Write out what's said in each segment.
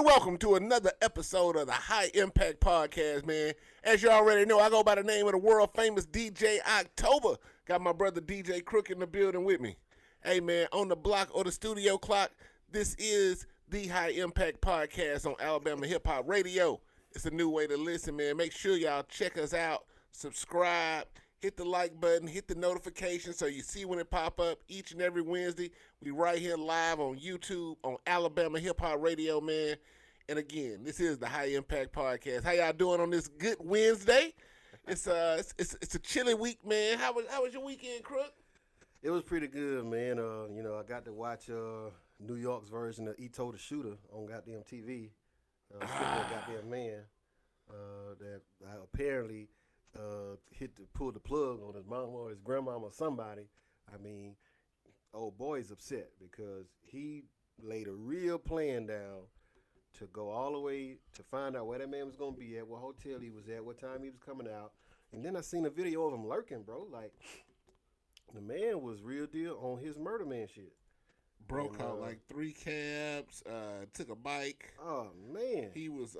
And welcome to another episode of the High Impact Podcast, man. As you already know, I go by the name of the world famous DJ OKTOBA. Got my brother DJ KROOK in the building with me. Hey, man, on the block or the studio clock, this is the High Impact Podcast on alabamahiphopradio. It's a new way to listen, man. Make sure y'all check us out, subscribe, hit the like button, hit the notification so you see when it pop up each and every Wednesday. We right here live on YouTube on Alabama Hip Hop Radio, man. And again, this is the High Impact Podcast. How y'all doing on this good Wednesday? It's a chilly week, man. How was your weekend, KROOK? It was pretty good, man. I got to watch New York's version of Ito the Shooter on goddamn TV. Goddamn man that apparently pulled the plug on his mom or his grandmama or somebody. I mean, old boy's upset because he laid a real plan down to go all the way to find out where that man was going to be at, what hotel he was at, what time he was coming out. And then I seen a video of him lurking, bro. Like, the man was real deal on his murder man shit. Bro caught like 3 cabs, took a bike. Oh, man. He was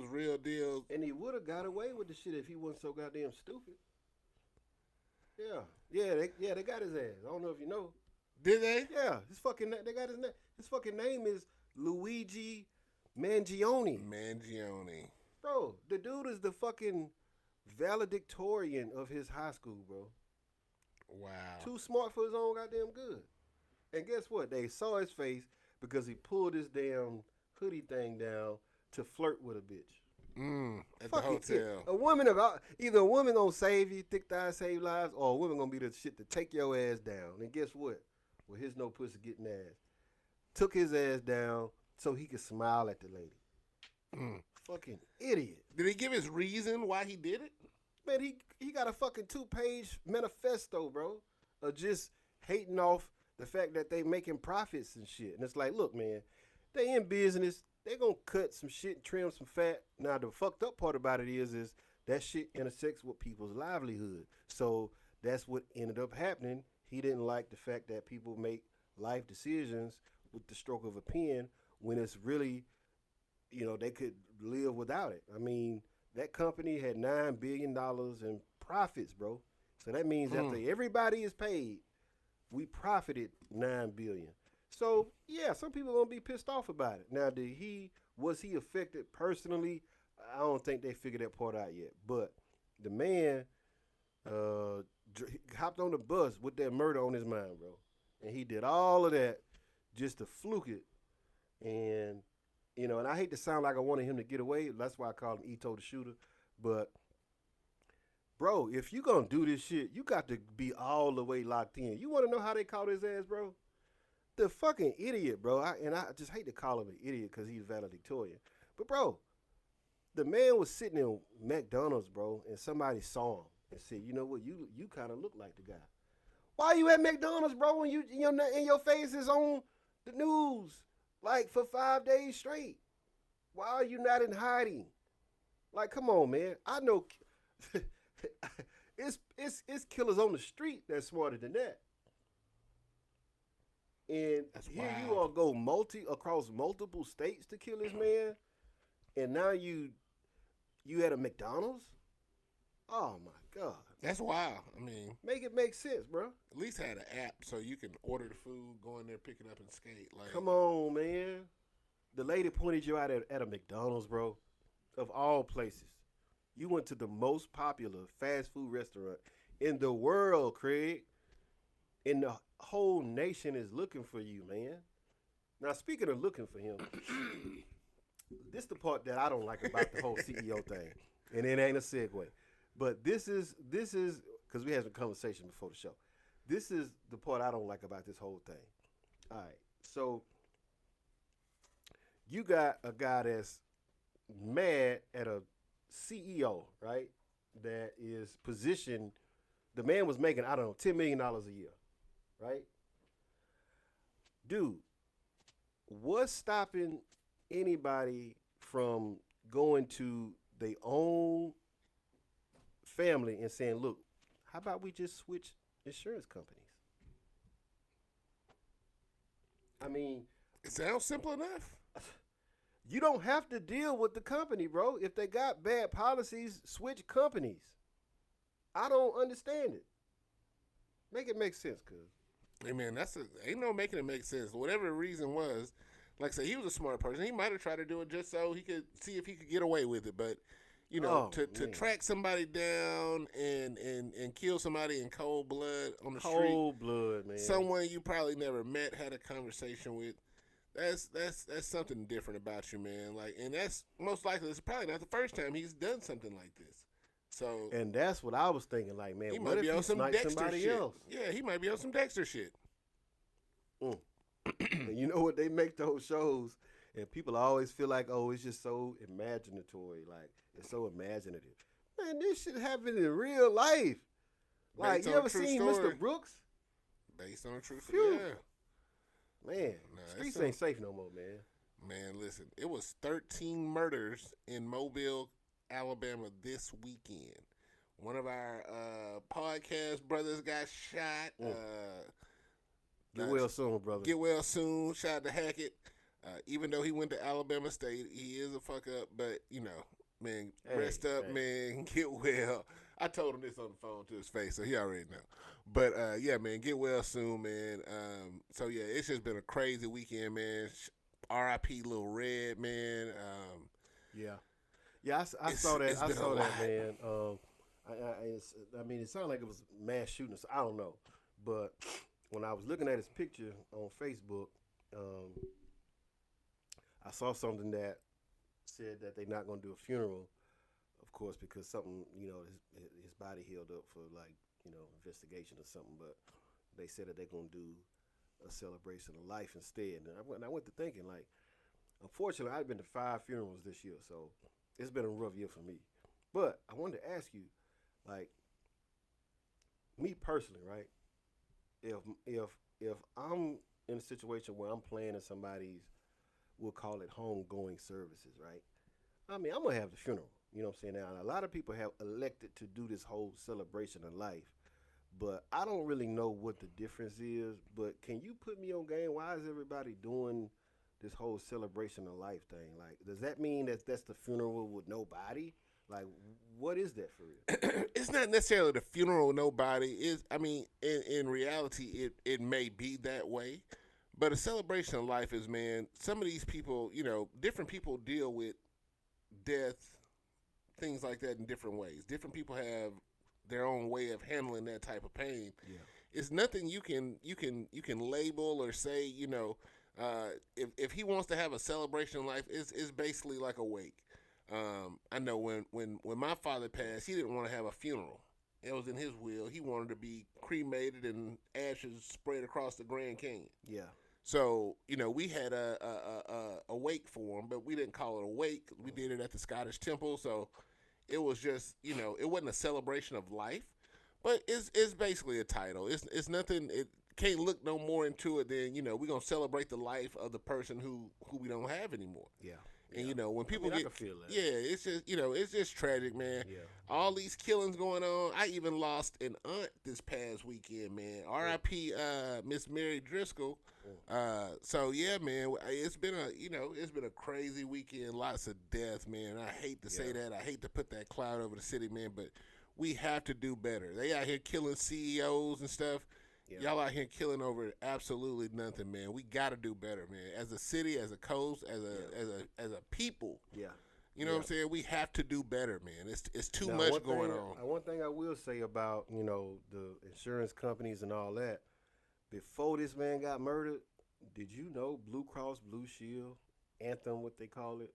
real deal. And he would have got away with the shit if he wasn't so goddamn stupid. Yeah, they got his ass. I don't know if you know. Did they? Yeah, they got his name. His fucking name is Luigi Mangione. Mangione. Bro, the dude is the fucking valedictorian of his high school, bro. Wow. Too smart for his own goddamn good. And guess what? They saw his face because he pulled his damn hoodie thing down to flirt with a bitch. At the hotel. Either a woman gonna save you, thick thighs save lives, or a woman gonna be the shit to take your ass down. And guess what? Well, his no pussy getting ass. Took his ass down so he could smile at the lady. Fucking idiot. Did he give his reason why he did it? Man, he got a fucking 2-page manifesto, bro, of just hating off the fact that they making profits and shit. And it's like, look, man, they in business. They gonna cut some shit and trim some fat. Now, the fucked up part about it is that shit intersects with people's livelihood. So that's what ended up happening. He didn't like the fact that people make life decisions with the stroke of a pen when it's really, they could live without it. I mean, that company had $9 billion in profits, bro. So that means after everybody is paid, we profited $9 billion. So yeah, some people are gonna be pissed off about it. Now, was he affected personally? I don't think they figured that part out yet. But the man hopped on the bus with that murder on his mind, bro, and he did all of that just to fluke it. And and I hate to sound like I wanted him to get away. That's why I call him Ito the Shooter. But bro, if you gonna do this shit, you got to be all the way locked in. You want to know how they caught his ass, bro? The fucking idiot, bro. I just hate to call him an idiot because he's valedictorian. But bro, the man was sitting in McDonald's, bro, and somebody saw him and said, you know what, you kind of look like the guy. Why you at McDonald's, bro, when your face is on the news like for 5 days straight? Why are you not in hiding? Like, come on, man. I know it's killers on the street that's smarter than that. And that's here wild. You all go across multiple states to kill this man, and now you at a McDonald's? Oh my God. That's wild. I mean, make it make sense, bro. At least had an app so you can order the food, go in there, pick it up, and skate. Like, come on, man. The lady pointed you out at a McDonald's, bro. Of all places. You went to the most popular fast food restaurant in the world, Craig. And the whole nation is looking for you, man. Now, speaking of looking for him, this is the part that I don't like about the whole CEO thing. And it ain't a segue. But this is because we had some conversation before the show. This is the part I don't like about this whole thing. All right. So you got a guy that's mad at a CEO, right? That is positioned. The man was making, I don't know, $10 million a year, right? Dude, what's stopping anybody from going to their own family and saying, look, how about we just switch insurance companies? I mean, it sounds simple enough. You don't have to deal with the company, bro. If they got bad policies, switch companies. I don't understand it. Make it make sense, cuz. Hey man, ain't no making it make sense. Whatever the reason was, like I said, he was a smart person. He might have tried to do it just so he could see if he could get away with it. But you know, to track somebody down and kill somebody in cold blood on the street, cold blood, man. Someone you probably never met, had a conversation with. That's something different about you, man. Like, and that's most likely it's probably not the first time he's done something like this. So, and that's what I was thinking. Like, man, he what might be if on he some sniped Dexter somebody shit. else? Yeah, he might be on some Dexter shit. And you know what? They make those shows, and people always feel like, oh, it's just so imaginatory. Like, it's so imaginative. Man, this shit happened in real life. Like, Based you on a ever true seen story. Mr. Brooks? Based on a true Phew. story. Yeah. Man, Nah, streets ain't safe no more, man. Man, listen, it was 13 murders in Mobile, Alabama this weekend. One of our podcast brothers got shot. Get well soon, brother. Get well soon. Shout out to Hackett. Even though he went to Alabama State, he is a fuck up. But, you know, man, rest up, man. Get well. I told him this on the phone to his face, so he already know. But, yeah, man, get well soon, man. So, yeah, it's just been a crazy weekend, man. R.I.P. Lil Red, man. Yeah, I saw that. I saw that, lot. man. I mean, it sounded like it was mass shooting. So I don't know, but when I was looking at his picture on Facebook, I saw something that said that they're not going to do a funeral, of course, because something, you know, his body healed up for, like, you know, investigation or something. But they said that they're going to do a celebration of life instead. And I went to thinking, like, unfortunately, I've been to 5 funerals this year, so it's been a rough year for me. But I wanted to ask you, like, me personally, right? If I'm in a situation where I'm planning somebody's, we'll call it homegoing services, right? I mean, I'm gonna have the funeral. You know what I'm saying? Now, a lot of people have elected to do this whole celebration of life, but I don't really know what the difference is. But can you put me on game? Why is everybody doing this whole celebration of life thing? Like, does that mean that that's the funeral with nobody? Like, what is that for real? It's not necessarily the funeral with nobody. I mean, in reality, it may be that way. But a celebration of life is, man, some of these people, you know, different people deal with death, things like that in different ways. Different people have their own way of handling that type of pain. Yeah. It's nothing you can label or say, you know, if he wants to have a celebration of life, it's basically like a wake. I know when my father passed, he didn't want to have a funeral. It was in his will. He wanted to be cremated and ashes spread across the Grand Canyon. Yeah. So, you know, we had a wake for him, but we didn't call it a wake. We did it at the Scottish Temple. So it was just, you know, it wasn't a celebration of life, but it's basically a title. It's nothing. It can't look no more into it than, you know, we're going to celebrate the life of the person who we don't have anymore. Yeah. And, you know, when people I can feel that. yeah, it's just, you know, it's just tragic, man. Yeah. All these killings going on. I even lost an aunt this past weekend, man. R.I.P. Miss Mary Driscoll. So, yeah, man, it's been a crazy weekend. Lots of death, man. I hate to say that. I hate to put that cloud over the city, man, but we have to do better. They out here killing CEOs and stuff. Yeah. Y'all out here killing over absolutely nothing, man. We got to do better, man. As a city, as a coast, as a people. Yeah. You know what I'm saying? We have to do better, man. It's too now, much going on. One thing I will say about, you know, the insurance companies and all that, before this man got murdered, did you know Blue Cross Blue Shield, Anthem, what they call it,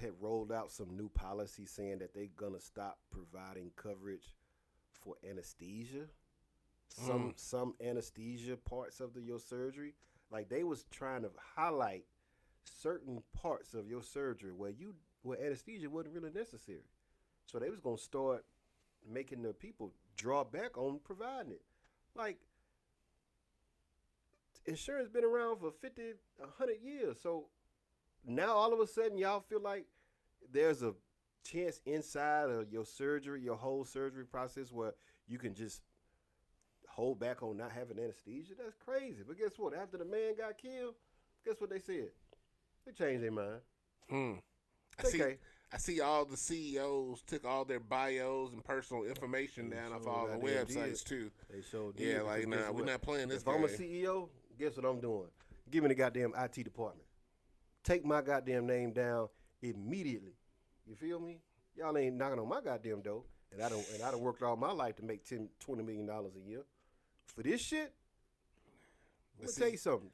had rolled out some new policy saying that they're going to stop providing coverage for anesthesia? Some anesthesia parts of your surgery, like they was trying to highlight certain parts of your surgery where anesthesia wasn't really necessary. So they was gonna start making the people draw back on providing it. Like, insurance been around for 50, 100 years. So now all of a sudden y'all feel like there's a chance inside of your surgery, your whole surgery process, where you can just hold back on not having anesthesia? That's crazy. But guess what? After the man got killed, guess what they said? They changed their mind. I see all the CEOs took all their bios and personal information down off all the websites too. They showed did. Yeah, like nah, we're not playing this if game. I'm a CEO, guess what I'm doing? Give me the goddamn IT department. Take my goddamn name down immediately. You feel me? Y'all ain't knocking on my goddamn door. And I don't worked all my life to make $10, $20 million a year. For this shit, let me tell you something.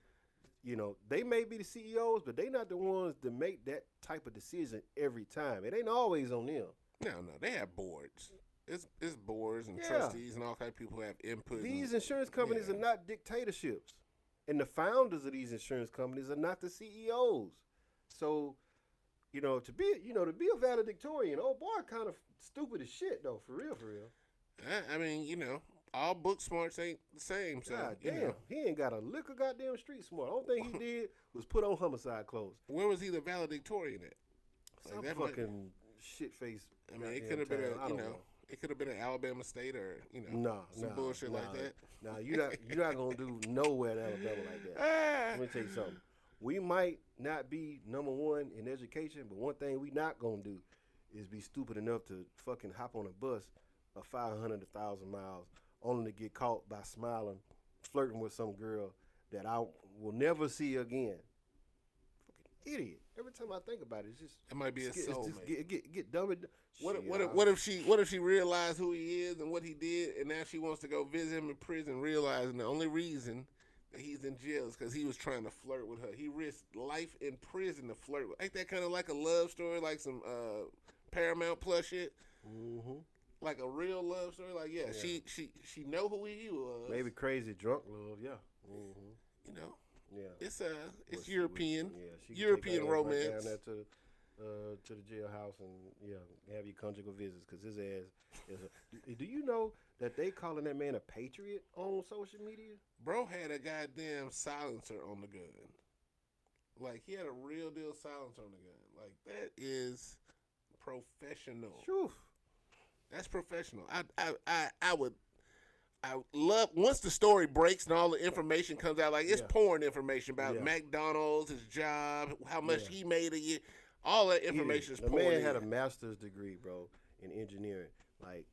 You know, they may be the CEOs, but they not the ones to make that type of decision every time. It ain't always on them. No, they have boards. It's boards and trustees and all kinds of people who have input. These insurance companies are not dictatorships. And the founders of these insurance companies are not the CEOs. So, to be a valedictorian, oh boy, kind of stupid as shit though, for real. I mean, all book smarts ain't the same. So, God damn, he ain't got a lick of goddamn street smart. The only thing he did was put on homicide clothes. Where was he the valedictorian at? Some fucking shit face. I mean, it could have been it could have been an Alabama State or some bullshit like that. Nah, you're not gonna do nowhere in Alabama like that. Let me tell you something. We might not be number one in education, but one thing we not gonna do is be stupid enough to fucking hop on a bus of 500 to 1,000 miles only to get caught by smiling, flirting with some girl that I will never see again. Fucking idiot. Every time I think about it, it's just it might be a soulmate. Get dumb. What if she realized who he is and what he did, and now she wants to go visit him in prison, realizing the only reason that he's in jail is because he was trying to flirt with her. He risked life in prison to flirt with. Ain't that kind of like a love story, like some Paramount Plus shit? Mm-hmm. Like a real love story. Like she know who he was. Maybe crazy drunk love. Yeah. Mm-hmm. Yeah. It's European. European romance. Right down there to the jailhouse and have your conjugal visits because his ass is a. Do you know that they calling that man a patriot on social media? Bro had a goddamn silencer on the gun. Like he had a real deal silencer on the gun. Like that is professional. Phew. That's professional. I would love once the story breaks and all the information comes out. Like it's porn information about McDonald's, his job, how much he made a year. All that information is poured in. The man had a master's degree, bro, in engineering. Like,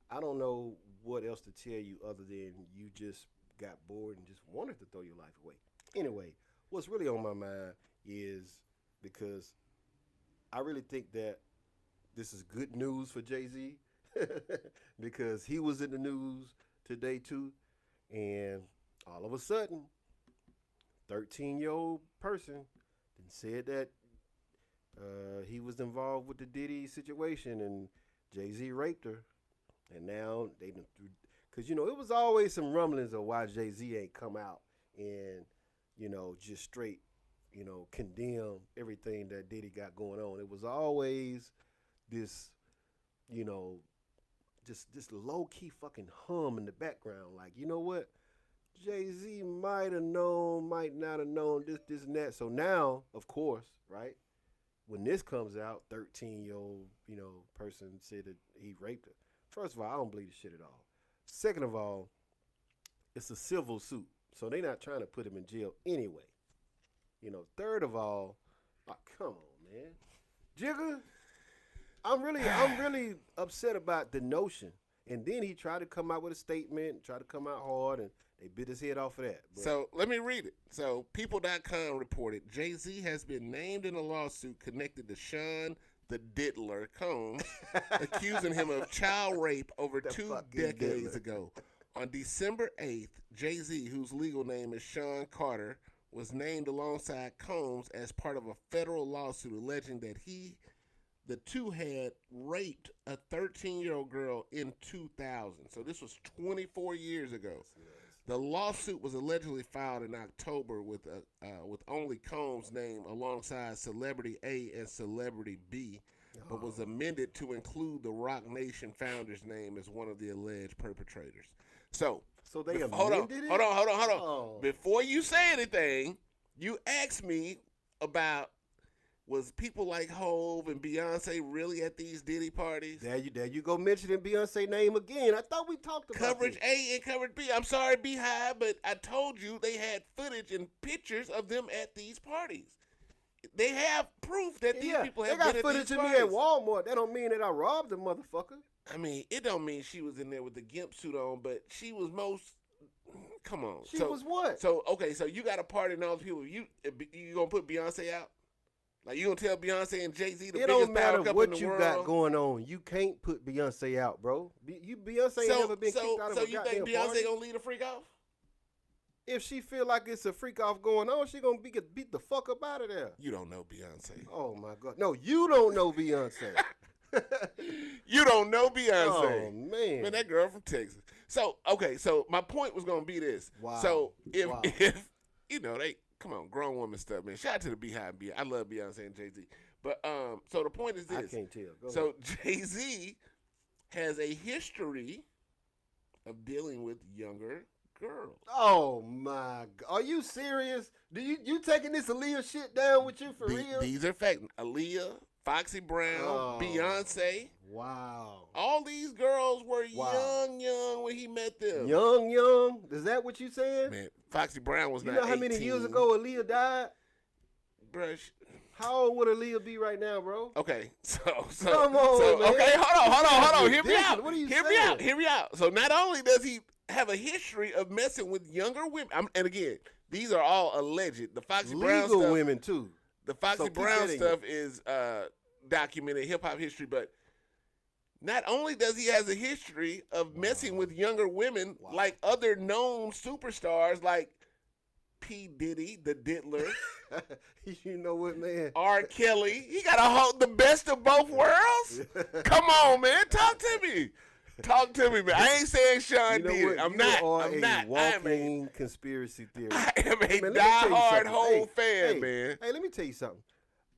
I don't know what else to tell you other than you just got bored and just wanted to throw your life away. Anyway, what's really on my mind is because I really think that this is good news for Jay-Z because he was in the news today too, and all of a sudden, 13-year-old person said that he was involved with the Diddy situation and Jay-Z raped her. And now they been through, because, it was always some rumblings of why Jay-Z ain't come out and, just straight, condemn everything that Diddy got going on. It was always this, just this low-key fucking hum in the background. Like, you know what? Jay-Z might have known, might not have known this, and that. So now, of course, right? When this comes out, 13-year-old, person said that he raped her. First of all, I don't believe this shit at all. Second of all, it's a civil suit, so they're not trying to put him in jail anyway. Third of all, come on, man, Jigga, I'm really upset about the notion. And then he tried to come out with a statement, tried to come out hard, and they bit his head off of that. But so let me read it. So People.com reported Jay-Z has been named in a lawsuit connected to Sean the Diddler Combs, accusing him of child rape over 2 decades ago. On December 8th, Jay-Z, whose legal name is Sean Carter, was named alongside Combs as part of a federal lawsuit alleging that the two had raped a 13-year-old girl in 2000. So this was 24 years ago. The lawsuit was allegedly filed in October with only Combs' name alongside Celebrity A and Celebrity B, but was amended to include the Rock Nation founder's name as one of the alleged perpetrators. So they amended it? Hold on. Oh. Before you say anything, you asked me about was people like Hov and Beyonce really at these Diddy parties? There you go mentioning Beyonce name again. I thought we talked about Coverage A and Coverage B. I'm sorry, Beehive, but I told you they had footage and pictures of them at these parties. they have proof that these people have they got been footage at of these me at parties. Walmart. That don't mean that I robbed the motherfucker. I mean, it don't mean she was in there with the gimp suit on, but she was most. Come on. She was what? So okay, so you got a party and all those people. You gonna put Beyonce out? Like you gonna tell Beyonce and Jayz the It biggest don't matter power couple what in the you world? got going on. You can't put Beyonce out, bro. Beyonce ain't never been kicked out of so a you goddamn think Beyonce party. gonna lead a freak off? If she feel like it's a freak off going on, she gonna beat the fuck up out of there. You don't know Beyonce. Oh my god, no, you don't know Beyonce. You don't know Beyonce. Oh man, Man, that girl from Texas. So okay, so my point was gonna be this. Wow. So if Wow. you know they come on grown woman stuff, man. Shout out to the Beehive. I love Beyonce and Jay-Z. But so the point is this. I can't tell. Go So Jay-Z has a history of dealing with younger girls. Oh my god, are you serious? Do you taking this Aaliyah shit down with you for real? These are facts. Aaliyah, Foxy Brown, Oh. Beyonce. Wow. All these girls were Wow. young when he met them. Young, is that what you saying? Man, Foxy Brown was You not know how many 18. years ago Aaliyah died? Brush. How old would Aaliyah be right now, bro? Okay, so Come on, man. okay, hold on. Hear me Ridiculous. out. What are you Hear me out. So not only does he have a history of messing with younger women, and again, these are all alleged. The Foxy Brown Legal stuff, women too. the Foxy So keep Brown that in stuff is documented hip hop history, but not only does he has a history of messing with younger women, Wow. like other known superstars like P. Diddy, the Diddler, You know what, man? R. Kelly. He got the best of both worlds. Come on, man. Talk to me. Talk to me, man. I ain't saying Sean You know did what? it. I'm You not. are I'm a not. walking conspiracy theory. I am a Man, let me tell you diehard something. whole fan, Hey, man. Hey, let me tell you something.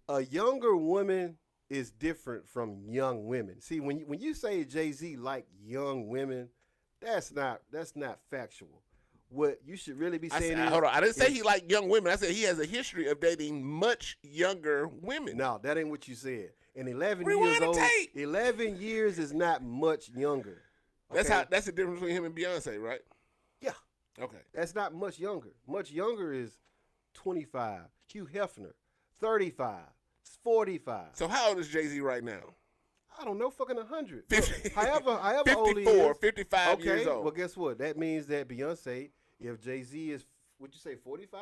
A younger woman is different from young women. See, when you say Jay-Z like young women, that's not factual. What you should really be saying is, Hold on. I didn't say he liked young women. I said he has a history of dating much younger women. no, that ain't what you said. And 11 Rewind years the old, tape. 11 years is not much younger. That's okay? that's the difference between him and Beyonce, right? Yeah. Okay. That's not much younger. Much younger is 25. Hugh Hefner, 35, 45. So how old is Jay-Z right now? I don't know, fucking 100. 50 However old he 54, is. 55 Okay, years old. well, guess what? That means that Beyonce, if Jay-Z is, would you say 45?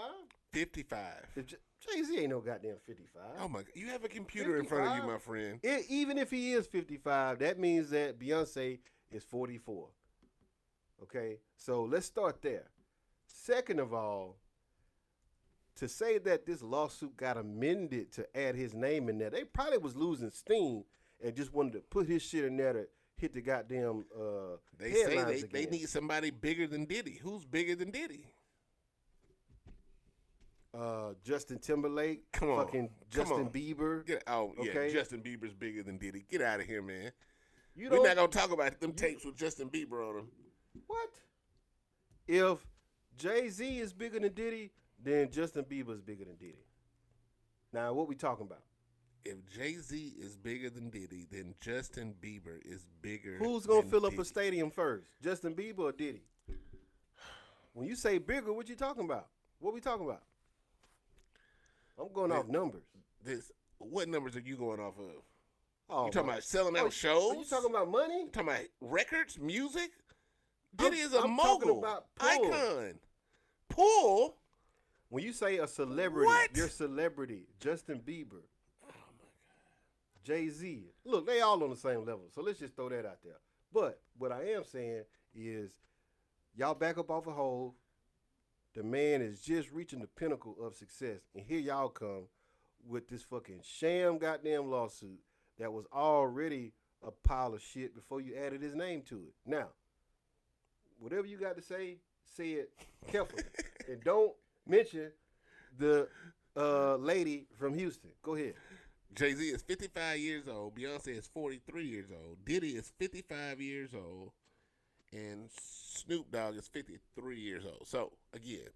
55. If Jay-Z ain't no goddamn 55. Oh, my God. You have a computer in front of you, 55? my friend. Even if he is 55, that means that Beyonce is 44. Okay, so let's start there. Second of all, to say that this lawsuit got amended to add his name in there, they probably was losing steam and just wanted to put his shit in there to hit the goddamn They say headlines they again. need somebody bigger than Diddy. Who's bigger than Diddy? Justin Timberlake, Come on. fucking Come Justin on. Bieber. Yeah, Okay. Justin Bieber's bigger than Diddy. Get out of here, man. You We're don't not going to talk about them tapes with Justin Bieber on them. what? If Jay-Z is bigger than Diddy, then Justin Bieber is bigger than Diddy. Now, what we talking about? If Jay-Z is bigger than Diddy, then Justin Bieber is bigger Who's gonna than fill up Diddy. a stadium first, Justin Bieber or Diddy? When you say bigger, what you talking about? What we talking about? I'm going off numbers. What numbers are you going off of? Oh, You talking my- about selling Oh, out shows? Are you talking about money? You talking about records, music? Diddy is a I'm talking mogul, about pull. icon. Pull? When you say a celebrity, What? your celebrity, Justin Bieber, Jay-Z. Look, they all on the same level. So let's just throw that out there. But what I am saying is y'all back up off a hole. The man is just reaching the pinnacle of success. And here y'all come with this fucking sham goddamn lawsuit that was already a pile of shit before you added his name to it. Now, whatever you got to say it carefully. And don't mention the lady from Houston. Go ahead. Jay-Z is 55 years old. Beyonce is 43 years old. Diddy is 55 years old. And Snoop Dogg is 53 years old. So, again,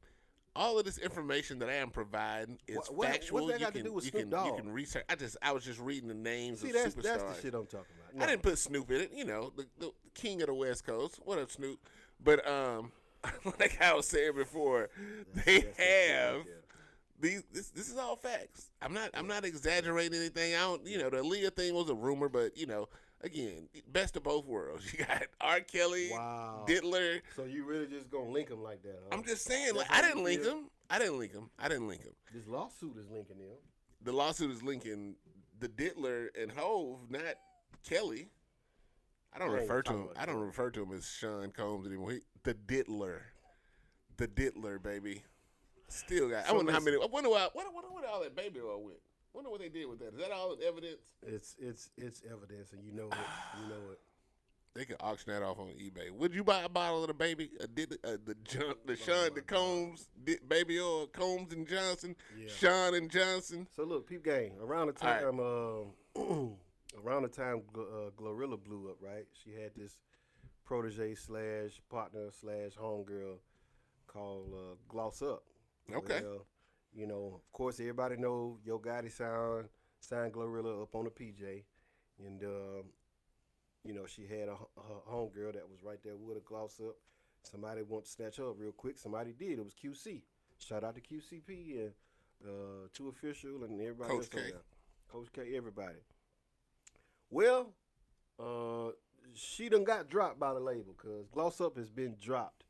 all of this information that I am providing is factual. What that got to do with Snoop Dogg? You can research. I was just reading the names See, of that's superstars. the shit I'm talking about. I didn't put Snoop in it. You know, the king of the West Coast. What up, Snoop? But like I was saying before, they have This is all facts. I'm not exaggerating anything. I don't, the Aaliyah thing was a rumor, but again, best of both worlds. You got R. Kelly, Wow. Diddler. So you really just gonna link him like that, huh? I'm just saying, That's like, how I you didn't link feel? him. I didn't link him. This lawsuit is linking him. The lawsuit is linking the Diddler and Hove, not Kelly. I don't I ain't refer to talking him. about I don't that. refer to him as Sean Combs anymore. The Diddler, baby. Still got. I So wonder how many. listen. I wonder what all that baby oil went. Wonder what they did with that. Is that all evidence? It's evidence, and you know it. You know it. They could auction that off on eBay. Would you buy a bottle of the baby? The Sean the Combs baby oil, Combs and Johnson, Yeah. Sean and Johnson. So look, peep gang. Around the time, Glorilla blew up, right? She had this protege / partner / homegirl called Gloss Up. Okay. Well, of course, everybody know Yo Gotti signed Glorilla up on the PJ, and she had her homegirl that was right there with a Gloss Up. Somebody wanted to snatch her up real quick. Somebody did. It was QC. Shout out to QCP and Two Official and everybody Coach else K. on there. Coach K, everybody. Well, she done got dropped by the label because Gloss Up has been dropped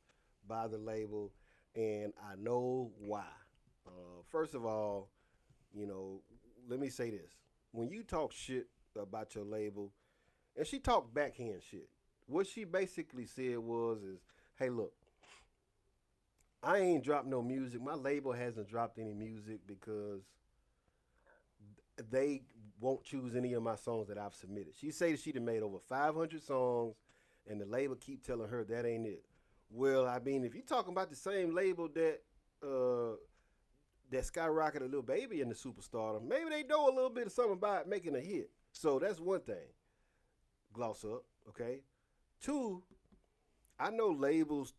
by the label, and I know why. First of all, let me say this. When you talk shit about your label, and she talked backhand shit, what she basically said is, hey, look, I ain't dropped no music. My label hasn't dropped any music because they won't choose any of my songs that I've submitted. She said she done made over 500 songs, and the label keep telling her that ain't it. Well, I mean, if you're talking about the same label that skyrocketed a little baby in the superstardom, maybe they know a little bit of something about making a hit. So that's one thing. Gloss Up, okay? 2, I know labels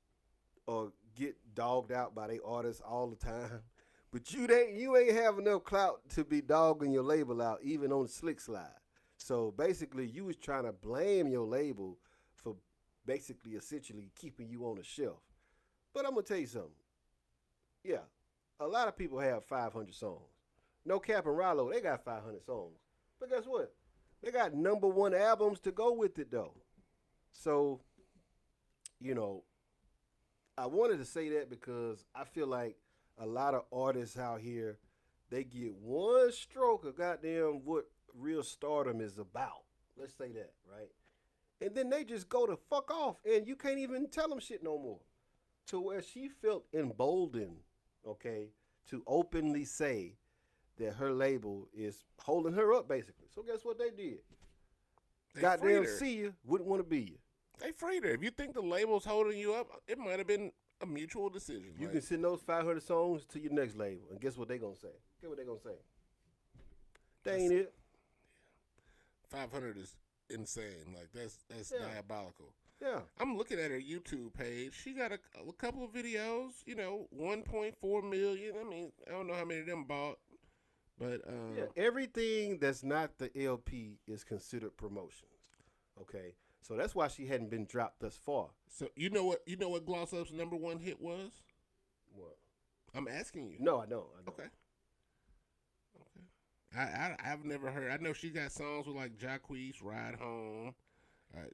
get dogged out by their artists all the time, but you ain't have enough clout to be dogging your label out, even on the slick slide. So basically, you was trying to blame your label for basically, essentially keeping you on the shelf. But I'm gonna tell you something. Yeah, a lot of people have 500 songs. No Cap and Rallo, they got 500 songs. But guess what? They got #1 albums to go with it, though. So, I wanted to say that because I feel like a lot of artists out here, they get one stroke of goddamn what real stardom is about. Let's say that, right? And then they just go to fuck off, and you can't even tell them shit no more. To where she felt emboldened, okay, to openly say that her label is holding her up, basically. So guess what they did? They Goddamn, freed her. see you, wouldn't want to be you. They freed her. If you think the label's holding you up, it might have been a mutual decision. You Like, can send those 500 songs to your next label, and guess what they gonna say? Guess what they gonna say? That ain't it. 500 is insane. Like that's Yeah. diabolical. Yeah. I'm looking at her YouTube page. She got a couple of videos. 1.4 million. I mean, I don't know how many of them bought, but Yeah, everything that's not the LP is considered promotions. Okay, so that's why she hadn't been dropped thus far. So you know what Gloss Up's #1 hit was? What? I'm asking you. No, I don't. Okay. I've never heard. I know she got songs with like Jacquees, Ride Home.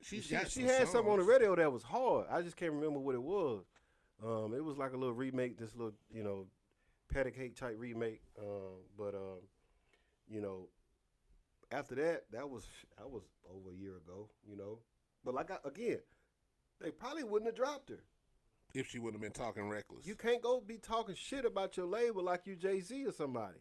She had songs. something on the radio that was hard. I just can't remember what it was. It was like a little remake, this little patty cake type remake. But after that was over a year ago. But again, they probably wouldn't have dropped her. If she wouldn't have been talking reckless, You can't go be talking shit about your label like you Jayz or somebody.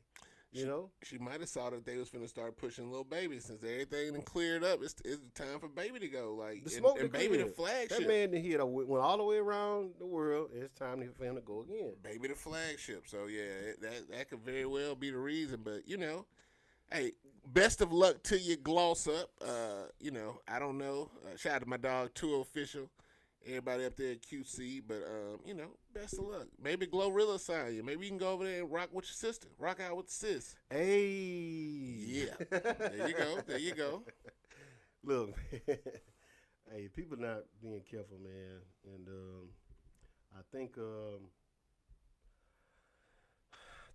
She might have saw that they was finna start pushing Lil Baby since everything done cleared up. It's time for Baby to go. Like The smoke and to Baby clear. the flagship. That man in here went all the way around the world. It's time for him to go again. Baby the flagship. So yeah, that could very well be the reason. But hey, best of luck to you, Gloss Up. I don't know. Shout out to my dog, Two Official. Everybody up there at QC, but best of luck. Maybe Glorilla sign you. Maybe you can go over there and rock with your sister. Rock out with the sis. Hey. Yeah. There you go. Look, man. Hey, people not being careful, man. And I think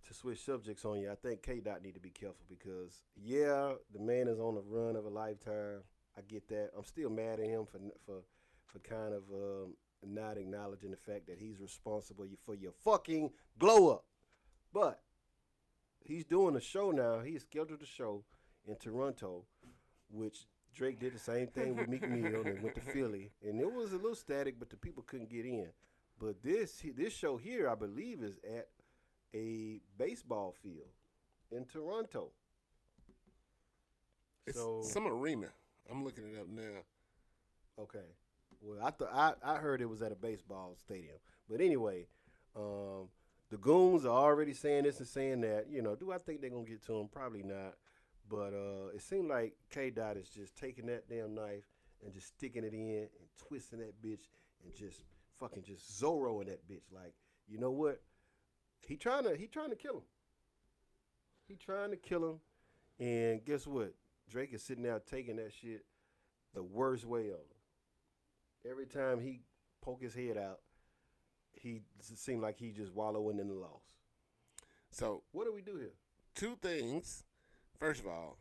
to switch subjects on you, I think K Dot need to be careful because yeah, the man is on the run of a lifetime. I get that. I'm still mad at him for kind of not acknowledging the fact that he's responsible for your fucking glow up. But he's doing a show now. He scheduled a show in Toronto, which Drake did the same thing with Meek Mill and went to Philly, and it was a little static, but the people couldn't get in. But this show here, I believe, is at a baseball field in Toronto. It's some arena. I'm looking it up now. Okay. Well, I heard it was at a baseball stadium. But anyway, the goons are already saying this and saying that. You know, do I think they're gonna get to him? Probably not. But it seemed like K Dot is just taking that damn knife and just sticking it in and twisting that bitch and just fucking just Zorroing that bitch. Like, you know what? He trying to kill him. He trying to kill him. And guess what? Drake is sitting there taking that shit the worst way of it. Every time he poke his head out, he seemed like he just wallowing in the loss. So what do we do here? Two things. First of all,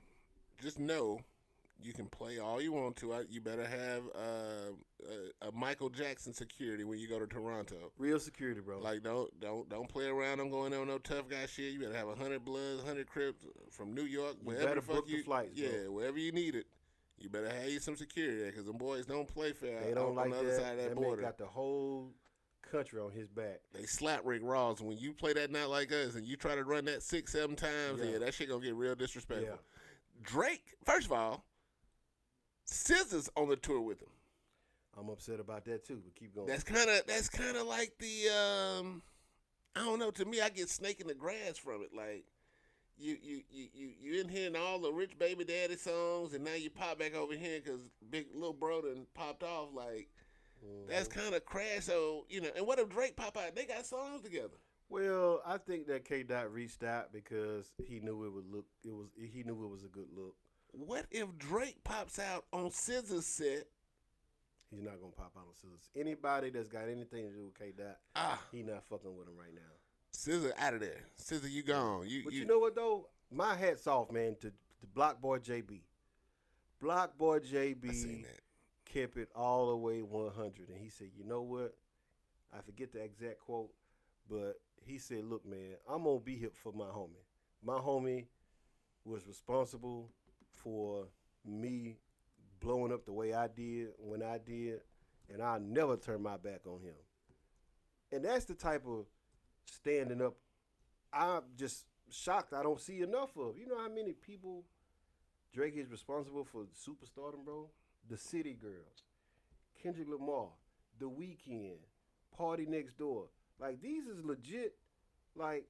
just know you can play all you want to. You better have a Michael Jackson security when you go to Toronto. Real security, bro. Like don't play around. I'm going on no tough guy shit. You better have 100 Bloods, 100 Crips from New York, wherever better the fuck book the flights, yeah, bro. wherever you need it. You better have you some security there because them boys don't play fair. They don't on like the other that. side of that That border. man got the whole country on his back. They slap Rick Ross. When you play that Not Like Us and you try to run that 6-7 times, yeah, that shit gonna get real disrespectful. Yeah. Drake, first of all, SZA's on the tour with him. I'm upset about that too, but keep going. That's kind of like the I don't know. To me, I get snake in the grass from it. Like you in here in all the rich baby daddy songs, and now you pop back over here because big little bro done popped off. Like that's kind of crash. So you know, and what if Drake pop out? They got songs together. Well, I think that K Dot reached out because he knew it would look. He knew it was a good look. What if Drake pops out on SZA's set? He's not gonna pop out on SZA. Anybody that's got anything to do with K Dot, he not fucking with him right now. SZA out of there. SZA, you gone. But you know what though? My hat's off, man, to Block Boy JB. Block Boy JB kept it all the way 100, and he said, "You know what? I forget the exact quote, but he said, look, man, I'm gonna be here for my homie. My homie was responsible for me blowing up the way I did when I did, and I'll never turn my back on him." And that's the type of standing up I'm just shocked I don't see enough of. You know how many people Drake is responsible for superstardom, bro? The City Girls, Kendrick Lamar, The Weeknd, Party Next Door. Like, these is legit, like,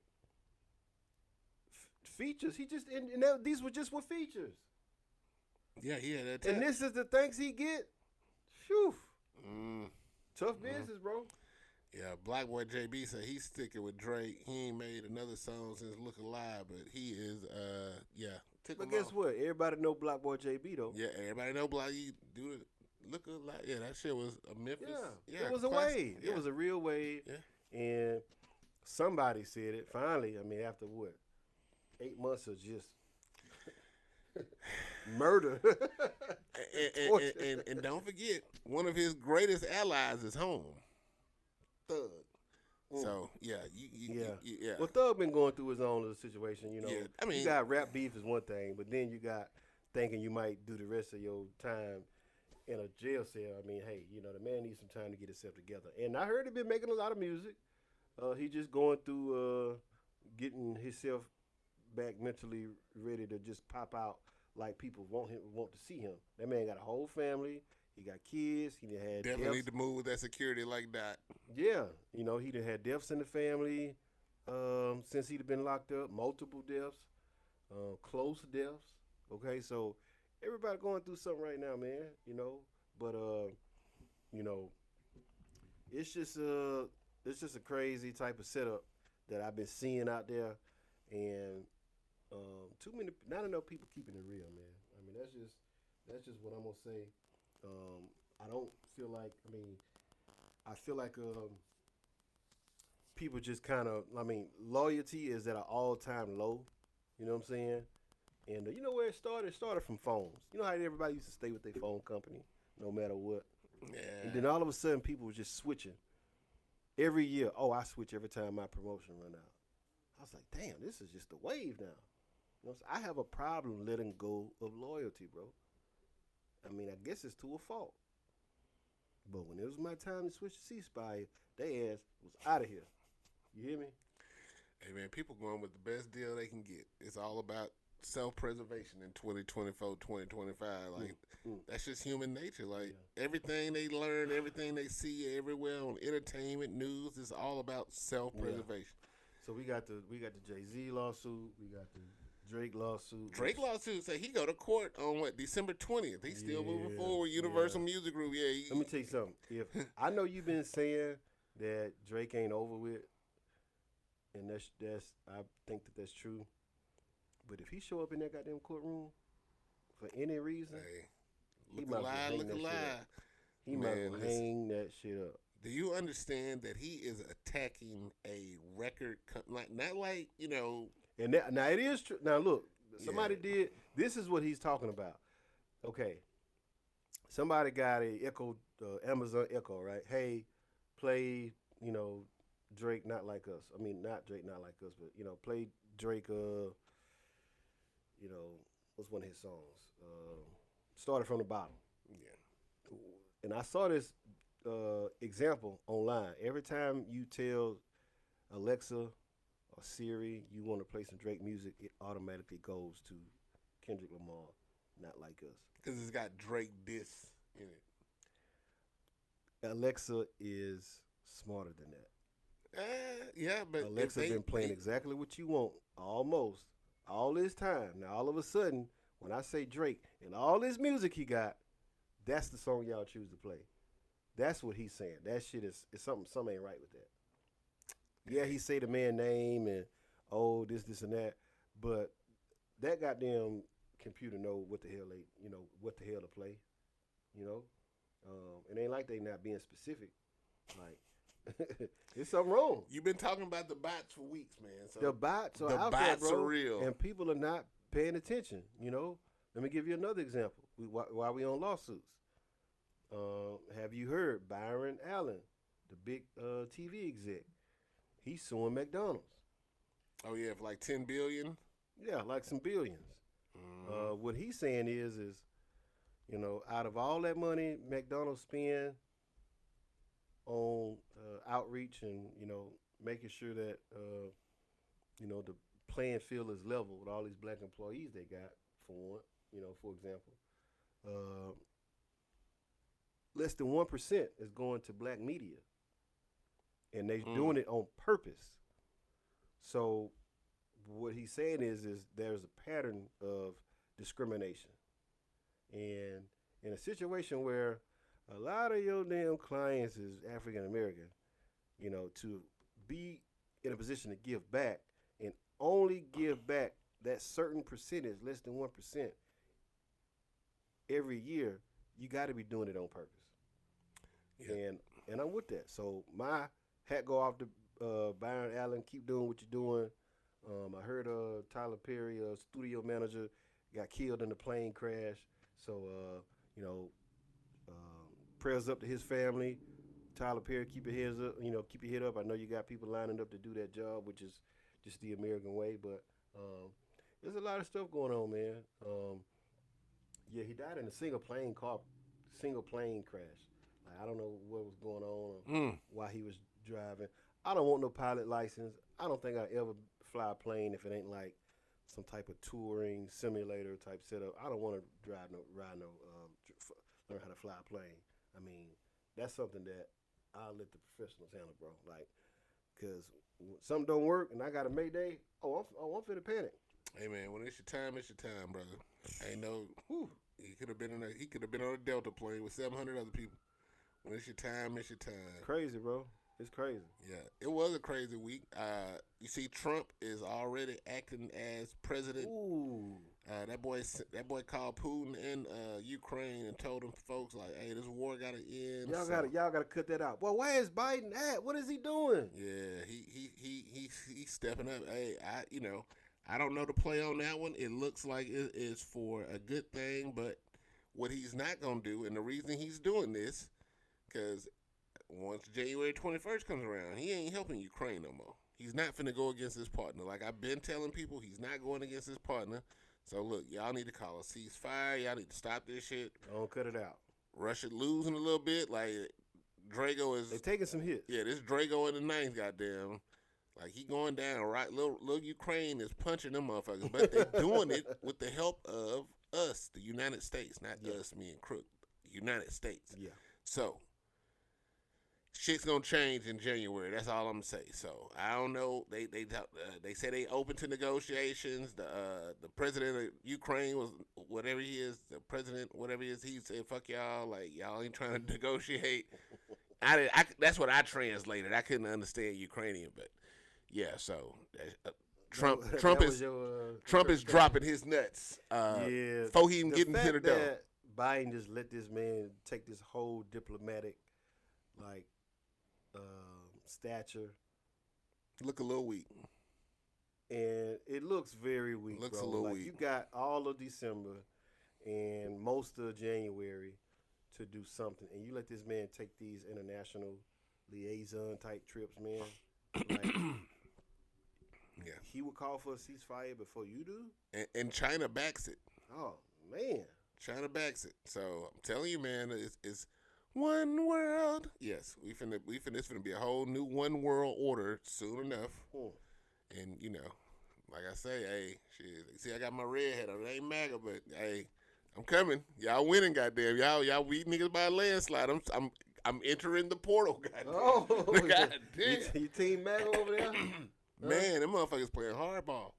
features. He just, and these were just with features. Yeah, he had that. And this is the thanks he get. Phew. Tough business, bro. Yeah, Black Boy JB said he's sticking with Drake. He ain't made another song since Look Alive, but he is, But guess what? Everybody know Black Boy JB, though. Yeah, everybody know Black. You do it. Look Alive. Yeah, that shit was a Memphis. Yeah, it was a wave. Yeah. It was a real wave. Yeah. And somebody said it. Finally, I mean, after what? 8 months of just murder. and don't forget, one of his greatest allies is home. Thug. So yeah, yeah. Well, Thug been going through his own little situation, you know. Yeah, I mean, you got rap beef is one thing, but then you got thinking you might do the rest of your time in a jail cell. I mean, hey, you know, the man needs some time to get himself together. And I heard he been making a lot of music. He just going through getting himself back mentally ready to just pop out like people want to see him. That man got a whole family. He got kids. He had definitely deaths. need to move with that security like that. Yeah, you know, he done had deaths in the family since he'd been locked up. Multiple deaths, close deaths. Okay, so everybody going through something right now, man. You know, but you know, it's just a crazy type of setup that I've been seeing out there, and not enough people keeping it real, man. I mean, that's just what I'm gonna say. I don't feel like. I mean, I feel like people just kind of, I mean, loyalty is at an all-time low. You know what I'm saying? And you know where it started? It started from phones. You know how everybody used to stay with their phone company no matter what? Yeah. And then all of a sudden, people were just switching. Every year, I switch every time my promotion run out. I was like, damn, this is just the wave now. You know, I have a problem letting go of loyalty, bro. I mean, I guess it's to a fault. But when it was my time to switch to C-Spire, they ass was out of here. You hear me? Hey, man, people going with the best deal they can get. It's all about self-preservation in 2024, 2025. Like, that's just human nature. Like, everything they learn, everything they see everywhere on entertainment, news, is all about self-preservation. So we got the Jayz lawsuit. We got the Drake lawsuit. Drake lawsuit say he go to court on December 20th. He's still moving forward. Universal Music Group. Yeah. Let me tell you something. If I know you've been saying that Drake ain't over with, and that's I think that's true. But if he show up in that goddamn courtroom for any reason, look alive. He might as well hang that shit up. Do you understand that he is attacking a record, not like, you know. And that, now it is true. Now look, somebody did. This is what he's talking about. Okay, somebody got a Amazon Echo, right? Hey, play, you know, Drake Not Like Us. I mean, not Drake Not Like Us, but you know, play Drake. You know, what's one of his songs? Started from the bottom. Yeah. And I saw this example online. Every time you tell Alexa or Siri you want to play some Drake music, it automatically goes to Kendrick Lamar, Not Like Us. Because it's got Drake diss in it. Alexa is smarter than that. Yeah, but Alexa's been playing exactly what you want almost all this time. Now, all of a sudden, when I say Drake and all this music he got, that's the song y'all choose to play. That's what he's saying. That shit is something ain't right with that. Yeah, he say the man name and this and that, but that goddamn computer know what the hell to play. You know, it ain't like they not being specific. Like, there's something wrong. You've been talking about the bots for weeks, man. So the bots are out there, bro, are real, and people are not paying attention. You know, let me give you another example. While we on lawsuits, have you heard Byron Allen, the big TV exec? He's suing McDonald's. Oh yeah, for like $10 billion. Yeah, like some billions. What he's saying is, you know, out of all that money McDonald's spend on outreach and, you know, making sure that, you know, the playing field is level with all these black employees they got, for example, less than 1% is going to black media. And they're doing it on purpose. So what he's saying is there's a pattern of discrimination. And in a situation where a lot of your damn clients is African American, you know, to be in a position to give back and only give back that certain percentage, less than 1%, every year, you got to be doing it on purpose. Yeah. And I'm with that. So my hat go off to Byron Allen. Keep doing what you're doing. I heard Tyler Perry, studio manager, got killed in a plane crash. So, you know, prayers up to his family. Tyler Perry, keep your heads up. You know, keep your head up. I know you got people lining up to do that job, which is just the American way. But there's a lot of stuff going on, man. Yeah, he died in a single plane crash. Like, I don't know what was going on while he was driving. I don't want no pilot license. I don't think I ever fly a plane if it ain't like some type of touring simulator type setup. I don't want to learn how to fly a plane. I mean, that's something that I'll let the professionals handle, bro. Like, because something don't work and I got a Mayday, I'm finna panic. Hey man, when it's your time, brother. Ain't no. He could have been on a Delta plane with 700 other people. When it's your time, it's your time. Crazy, bro. It's crazy. Yeah, it was a crazy week. You see, Trump is already acting as president. Ooh. That boy called Putin in Ukraine and told them folks like, "Hey, this war gotta end." Y'all gotta cut that out. Well, where is Biden at? What is he doing? Yeah, he's stepping up. Hey, I don't know the play on that one. It looks like it is for a good thing, but what he's not gonna do, and the reason he's doing this, because once January 21st comes around, he ain't helping Ukraine no more. He's not finna go against his partner. Like I've been telling people, he's not going against his partner. So look, y'all need to call a ceasefire. Y'all need to stop this shit. Don't cut it out. Russia losing a little bit. Like Drago is. They taking some hits. Yeah, this Drago in the ninth, goddamn. Like he going down, right? Little Ukraine is punching them motherfuckers, but they doing it with the help of us, the United States, not us, me and KROOK. United States. Yeah. So shit's gonna change in January. That's all I'm gonna say. So I don't know. They say they open to negotiations. The president of Ukraine was whatever he is. The president, whatever he is, he said, "Fuck y'all. Like y'all ain't trying to negotiate." That's what I translated. I couldn't understand Ukrainian, but yeah. So Trump is dropping his nuts. Before he even get into the door. Biden just let this man take this whole diplomatic, stature. Look a little weak. And it looks very weak, Looks bro. a little like weak. You got all of December and most of January to do something. And you let this man take these international liaison type trips, man. Like, yeah. He would call for a ceasefire before you do? And China backs it. Oh, man. China backs it. So I'm telling you, man, it's one world. Yes, this finna be a whole new one world order soon enough. And like I say, hey, shit. See, I got my red hat on. It ain't MAGA, but hey, I'm coming. Y'all winning, goddamn. Y'all beat niggas by a landslide. I'm entering the portal, goddamn. Oh, goddamn. You team MAGA over there? Man, them motherfuckers playing hardball.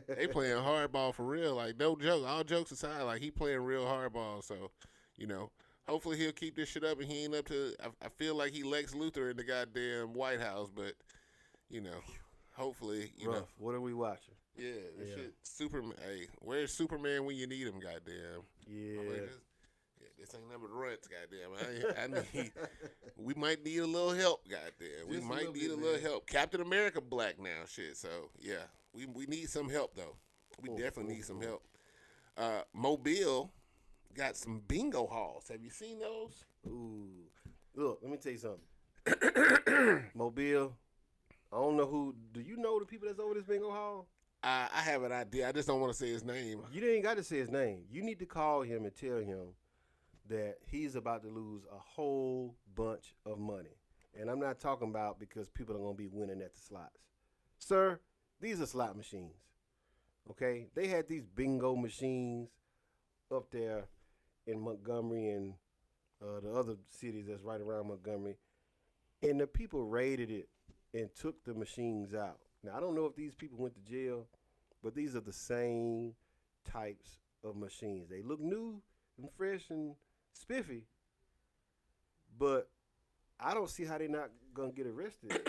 They playing hardball for real. Like, no joke. All jokes aside, like, he playing real hardball. So, hopefully he'll keep this shit up and he ain't up to, I feel like he Lex Luthor in the goddamn White House, but, hopefully, Rough. What are we watching? Yeah, this shit, Superman. Hey, where's Superman when you need him, goddamn? Yeah. This ain't number runts, goddamn. We might need a little help, goddamn. We might need a little help. Captain America black now, shit. So, yeah, we need some help, though. We definitely need some help. Mobile got some bingo halls. Have you seen those? Ooh. Look, let me tell you something. Mobile, I don't know who. Do you know the people that's over this bingo hall? I have an idea. I just don't want to say his name. You ain't got to say his name. You need to call him and tell him that he's about to lose a whole bunch of money. And I'm not talking about because people are going to be winning at the slots. Sir, these are slot machines. Okay? They had these bingo machines up there in Montgomery and the other cities that's right around Montgomery. And the people raided it and took the machines out. Now, I don't know if these people went to jail, but these are the same types of machines. They look new and fresh and spiffy, but I don't see how they're not gonna get arrested.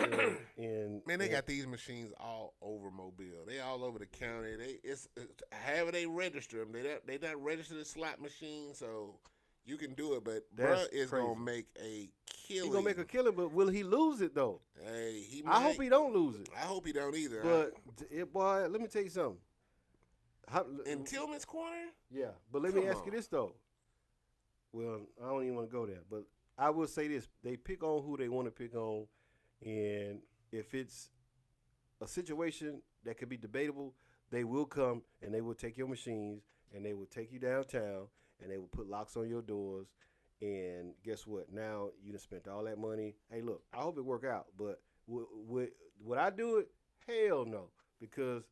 Man, they got these machines all over Mobile. They all over the county. However they register them. They not registered as slot machines, so you can do it. But bruh is crazy. gonna make a killing. He's gonna make a killing, but will he lose it though? Hey, he might. I hope he don't lose it. I hope he don't either. But boy, let me tell you something. In Tillman's Corner? Yeah, but let me ask you this though. Well, I don't even want to go there, but I will say this. They pick on who they want to pick on, and if it's a situation that could be debatable, they will come and they will take your machines and they will take you downtown and they will put locks on your doors, and guess what? Now you done spent all that money. Hey, look, I hope it work out, but would I do it? Hell no, because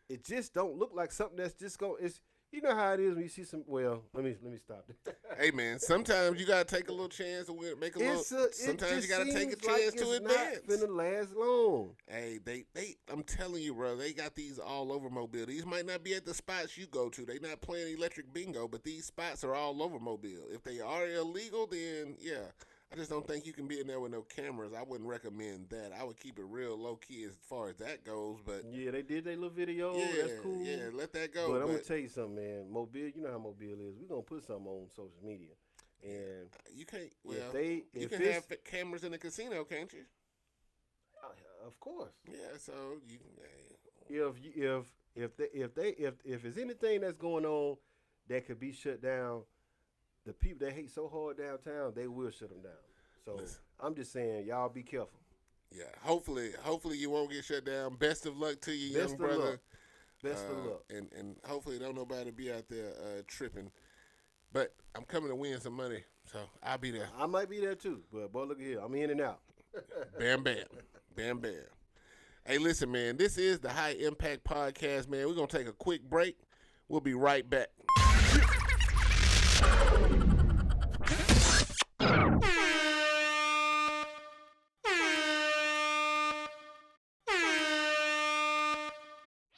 it just don't look like something that's just going to – you know how it is when you see some. Well, let me stop. Hey man, sometimes you gotta take a little chance to make a little. Sometimes you gotta take a chance to advance. It's not gonna last long. Hey, I'm telling you, bro, they got these all over Mobile. These might not be at the spots you go to. They not playing electric bingo, but these spots are all over Mobile. If they are illegal, then yeah. I just don't think you can be in there with no cameras. I wouldn't recommend that. I would keep it real low key as far as that goes. But yeah, they did their little video. yeah, That's cool. Yeah, let that go. But I'm gonna tell you something, man. Mobile, you know how Mobile is. We're gonna put something on social media, and you can't. Well, if can have cameras in the casino, can't you? Of course. Yeah. So you. If there's anything that's going on that could be shut down, the people that hate so hard downtown, they will shut them down. So I'm just saying, y'all be careful. Yeah, hopefully you won't get shut down. Best of luck to you, young brother. Best of luck. And hopefully don't nobody be out there tripping. But I'm coming to win some money, so I'll be there. I might be there too, but boy, look at here. I'm in and out. Bam, bam. Bam, bam. Hey, listen, man, this is the High Impact Podcast, man. We're going to take a quick break. We'll be right back.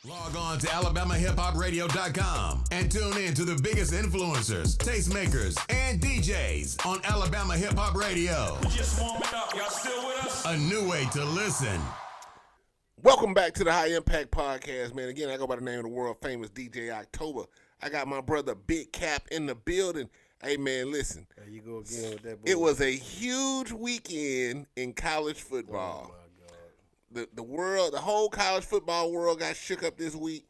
Log on to alabamahiphopradio.com and tune in to the biggest influencers, tastemakers, and DJs on Alabama Hip Hop Radio. We just warming up. Y'all still with us? A new way to listen. Welcome back to the High Impact Podcast, man. Again, I go by the name of the world famous DJ OKTOBA. I got my brother Big Cap in the building. Hey, man, listen. There you go again with that. It was a huge weekend in college football. Oh, my God. The whole college football world got shook up this week.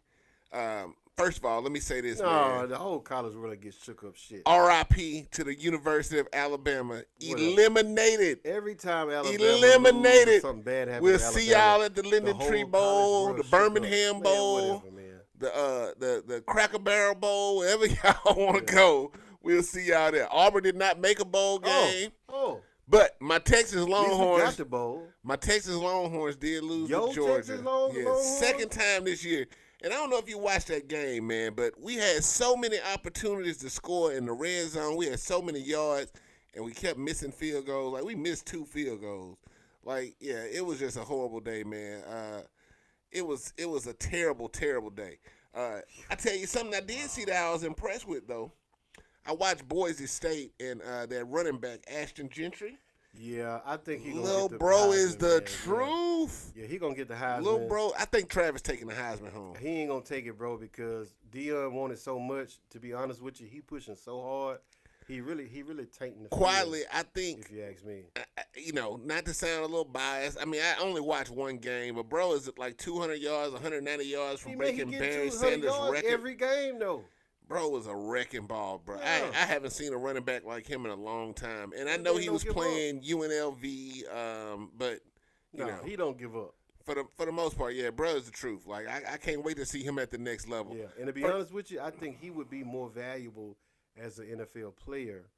First of all, let me say this, No, man. the whole college world gets shook up shit. R.I.P. to the University of Alabama. Eliminated. Every time Alabama Eliminated. loses, something bad happens We'll to see Alabama, y'all at the Linden Tree whole Bowl, college the world shook Birmingham up. Bowl, Man, whatever, man. the Cracker Barrel Bowl, wherever y'all want to go. We'll see y'all there. Auburn did not make a bowl game. Oh. But my Texas At least we got Longhorns, the bowl. my Texas Longhorns did lose Yo, to Georgia. Texas Longhorns? Second time this year. And I don't know if you watched that game, man, but we had so many opportunities to score in the red zone. We had so many yards, and we kept missing field goals. Like, we missed 2 field goals. Like, yeah, it was just a horrible day, man. It was a terrible, terrible day. I tell you something I did see that I was impressed with, though. I watched Boise State and their running back, Ashton Gentry. Yeah, I think he's gonna Lil get the bro Heisman, is the man. truth. Yeah, he gonna get the Heisman. Lil bro, I think Travis taking the Heisman home. He ain't gonna take it, bro, because Dion wanted so much. To be honest with you, he pushing so hard. He really tainting the Quietly, field, I think, if you ask me. you know, not to sound a little biased. I mean, I only watched one game, but bro is like 200 yards, 190 yards from breaking Barry Sanders' record. Every game, though. Bro was a wrecking ball, bro. Yeah. I haven't seen a running back like him in a long time. And I That know man he don't was give playing UNLV, but you know, he don't give up. for the most part, yeah, bro is the truth. Like I can't wait to see him at the next level. Yeah, and to be honest with you, I think he would be more valuable as an NFL player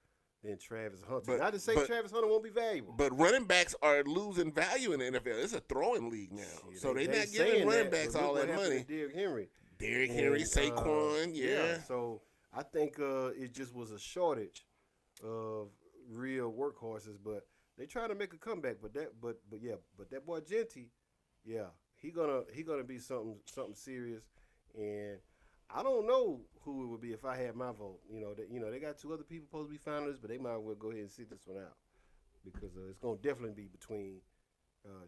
than Travis Hunter. Not to say Travis Hunter won't be valuable. But running backs are losing value in the NFL. It's a throwing league now, so they're not giving running backs all that money. Derrick Henry, Saquon, yeah. So I think it just was a shortage of real workhorses, but they trying to make a comeback. But that boy Genty, yeah, he gonna be something serious. And I don't know who it would be if I had my vote. They got 2 other people supposed to be finalists, but they might as well go ahead and sit this one out because it's gonna definitely be between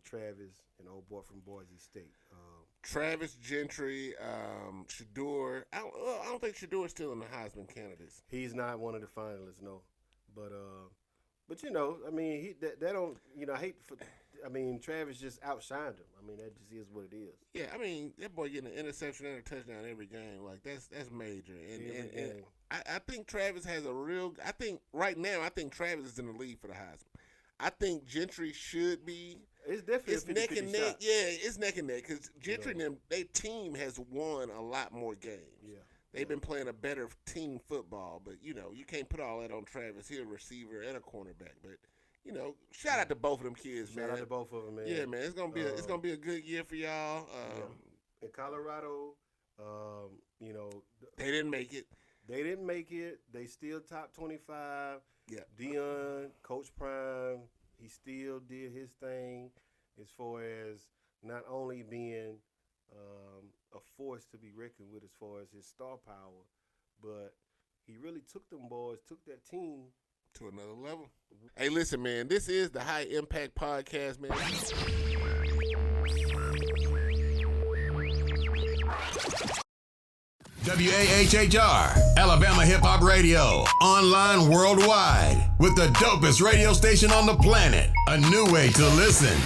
Travis and old boy from Boise State. Travis Gentry, Shador. I don't think Shador's still in the Heisman candidates. He's not one of the finalists, no. But I mean, that don't, I mean, Travis just outshined him. I mean, that just is what it is. Yeah, I mean, that boy getting an interception and a touchdown every game, like that's major. And I think Travis has a real. I think right now, Travis is in the lead for the Heisman. I think Gentry should be. It's definitely neck and neck. shot. Yeah, it's neck and neck because Gentry and them, their team has won a lot more games. Yeah. They've been playing a better team football, but you can't put all that on Travis. He's a receiver and a cornerback, but shout out to both of them kids, man. Shout out to both of them, man. Yeah, man, it's gonna be a good year for y'all. In Colorado, they didn't make it. They didn't make it. They still top 25. Yeah. Dion, Coach Prime, he still did his thing as far as not only being a force to be reckoned with as far as his star power, but he really took them boys, took that team To another level. Hey, listen, man, this is the High Impact Podcast, man. WAHHR, Alabama Hip Hop Radio, online worldwide, with the dopest radio station on the planet. A new way to listen.